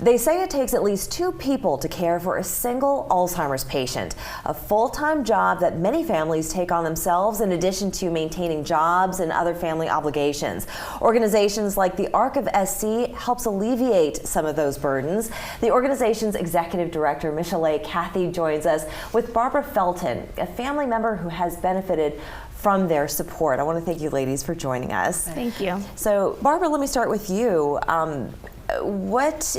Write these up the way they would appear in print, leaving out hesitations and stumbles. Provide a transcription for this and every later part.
They say it takes at least 2 people to care for a single Alzheimer's patient, a full-time job that many families take on themselves in addition to maintaining jobs and other family obligations. Organizations like the ARK of SC helps alleviate some of those burdens. The organization's executive director, Michel'le Cathey, joins us with Barbara Felton, a family member who has benefited from their support. I want to thank you ladies for joining us. Thank you. So Barbara, let me start with you.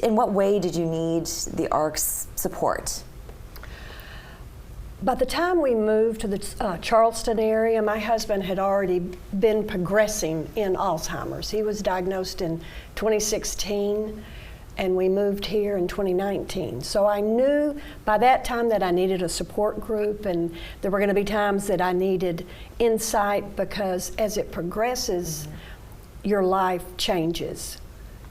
In what way did you need the ARK's support? By the time we moved to the Charleston area, my husband had already been progressing in Alzheimer's. He was diagnosed in 2016, and we moved here in 2019. So I knew by that time that I needed a support group, and there were going to be times that I needed insight, because as it progresses, your life changes.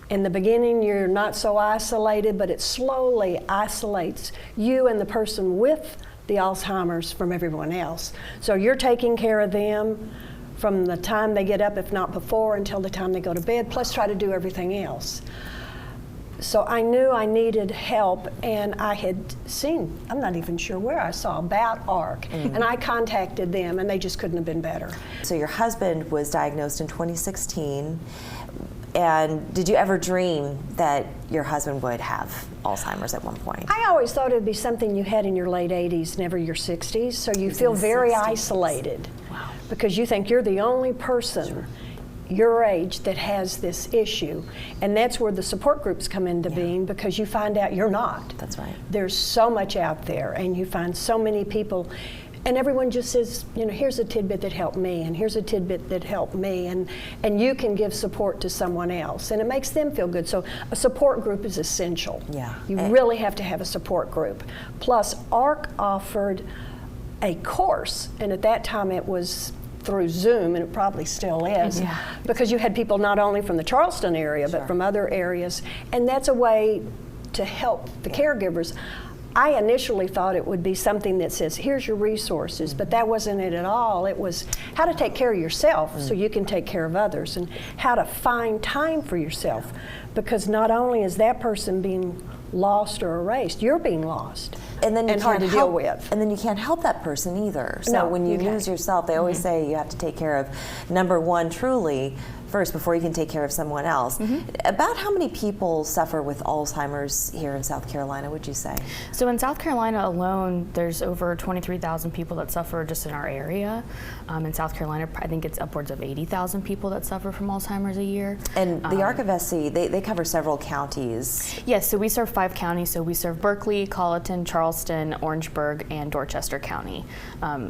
In the beginning, you're not so isolated, but it slowly isolates you and the person with the Alzheimer's from everyone else. So you're taking care of them from the time they get up, if not before, until the time they go to bed, plus try to do everything else. So I knew I needed help, and I had seen, I'm not even sure where I saw about ARK, and I contacted them, and they just couldn't have been better. So your husband was diagnosed in 2016. And did you ever dream that your husband would have Alzheimer's at one point? I always thought it would be something you had in your late 80s, never your 60s, so you feel very 60s. Isolated. Wow. Because you think you're the only person your age that has this issue. And that's where the support groups come into being, because you find out you're not. That's right. There's so much out there, and you find so many people. And everyone just says, you know, here's a tidbit that helped me, and here's a tidbit that helped me, and you can give support to someone else, and it makes them feel good. So a support group is essential. Yeah. You really have to have a support group. Plus, ARK offered a course, and at that time it was through Zoom, and it probably still is, because you had people not only from the Charleston area, but from other areas, and that's a way to help the caregivers. I initially thought it would be something that says, here's your resources, but that wasn't it at all. It was how to take care of yourself so you can take care of others, and how to find time for yourself, because not only is that person being lost or erased, you're being lost and then hard to deal with. And then you can't help that person either. So No, when you you lose can't. yourself, they always say you have to take care of, number one, truly, first before you can take care of someone else. About how many people suffer with Alzheimer's here in South Carolina, would you say? So in South Carolina alone, there's over 23,000 people that suffer just in our area. In South Carolina, I think it's upwards of 80,000 people that suffer from Alzheimer's a year. And the ARK of SC, they cover several counties. Yes, so we serve 5 counties. So we serve Berkeley, Colleton, Charleston, Orangeburg, and Dorchester County.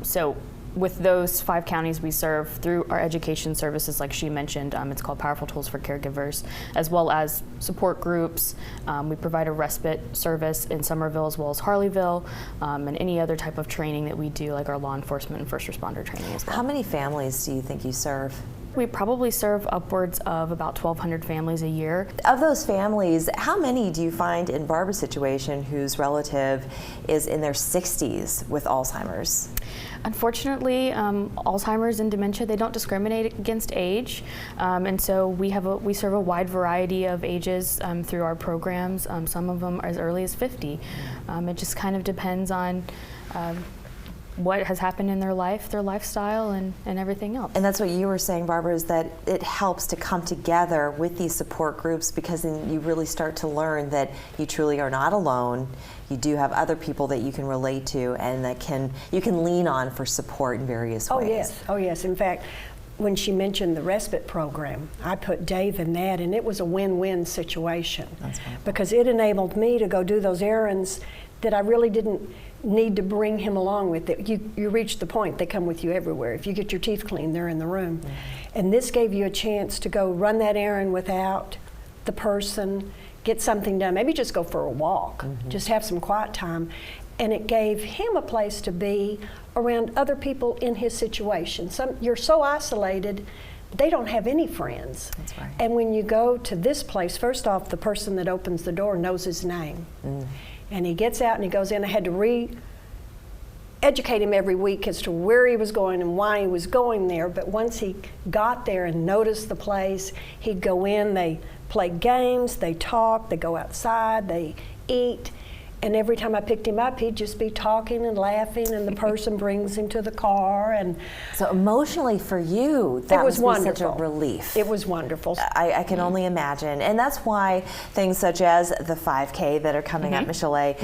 So with those 5 counties, we serve through our education services, like she mentioned. It's called Powerful Tools for Caregivers, as well as support groups. We provide a respite service in Somerville as well as Harleyville, and any other type of training that we do, like our law enforcement and first responder training as well. How many families do you think you serve? We probably serve upwards of about 1,200 families a year. Of those families, how many do you find in Barbara's situation whose relative is in their 60s with Alzheimer's? Unfortunately, Alzheimer's and dementia, they don't discriminate against age, and so we serve a wide variety of ages through our programs. Some of them as early as 50. It just kind of depends on what has happened in their life, their lifestyle, and everything else. And that's what you were saying, Barbara, is that it helps to come together with these support groups, because then you really start to learn that you truly are not alone. You do have other people that you can relate to, and that you can lean on for support in various ways. Oh yes. In fact, when she mentioned the respite program, I put Dave in that, and it was a win-win situation. That's wonderful. Because it enabled me to go do those errands that I really didn't need to bring him along with it. You reach the point, they come with you everywhere. If you get your teeth cleaned, they're in the room. And this gave you a chance to go run that errand without the person, get something done, maybe just go for a walk, just have some quiet time. And it gave him a place to be around other people in his situation. You're so isolated, they don't have any friends. That's right. And when you go to this place, first off, the person that opens the door knows his name. And he gets out and he goes in. I had to educate him every week as to where he was going and why he was going there. But once he got there and noticed the place, he'd go in, they play games, they talk, they go outside, they eat. And every time I picked him up, he'd just be talking and laughing, and the person brings him to the car. And so emotionally for you, that was must be wonderful. such a relief. It was wonderful. I can only imagine. And that's why things such as the 5K that are coming up, Michel'le,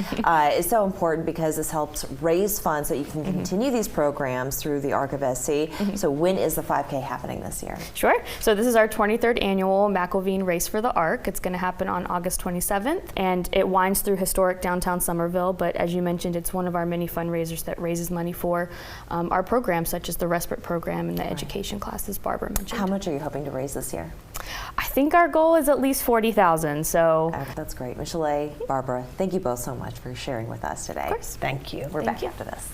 is so important, because this helps raise funds so you can continue these programs through the ARK of SC. So when is the 5K happening this year? Sure. So this is our 23rd annual McElveen Race for the ARK. It's going to happen on August 27th, and it winds through historic downtown Somerville, but as you mentioned, it's one of our many fundraisers that raises money for our programs, such as the respite program and the education classes Barbara mentioned. How much are you hoping to raise this year? I think our goal is at least $40,000. So That's great. Michel'le, Barbara, thank you both so much for sharing with us today. Of course. Thank you. We're Thank back you. after this.